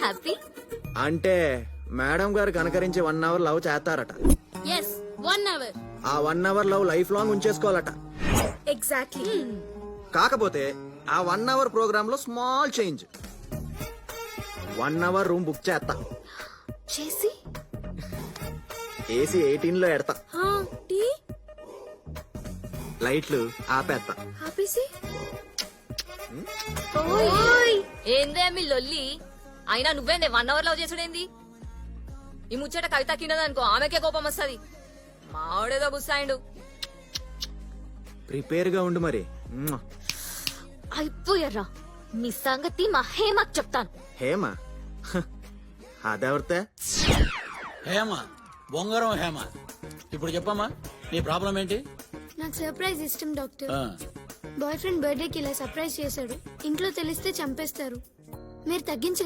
Happy? అంటే madam గారు కనకరించి 1 అవర్ లవ్ చేస్తారట. Yes 1 hour. ఆ 1 అవర్ లవ్ లైఫ్ లాంగ్ ఉంచేసుకోవాలట. ఎగ్జాక్ట్లీ. కాకపోతే ఆ 1 అవర్ ప్రోగ్రామ్ లో small change. 1 hour room book చేస్తా, చేసి ఏసీ 18 లో ఎడతా, టీ లైట్లు ఆపేస్తా. ఆపేసి ఏందే మీ లొల్లి? అయినా నువ్వేందే 1 అవర్ లవ్ చేసుడేంది? ఈ ముచ్చట కవిత కిందదనుకో ఆమెకే కోపం వస్తది. మావాడేదో గుస్సాయిండు. ప్రిపేర్ గా ఉండు మరి. అయిపోయారా మీ సంగతి మా హేమకు చెప్తాను. హేమ అదెవరితే? హేమ, బొంగరం హేమ. ఇప్పుడు చెప్పమ్మా నీ ప్రాబ్లం ఏంటి? నాకు సర్ప్రైజ్ ఇష్టం డాక్టర్. ఆ, బాయ్ ఫ్రెండ్ బర్త్డేకి ఇలా సర్ప్రైజ్ చేశాడు. ఇంట్లో తెలిస్తే చంపేస్తారు. మీరు తగ్గించ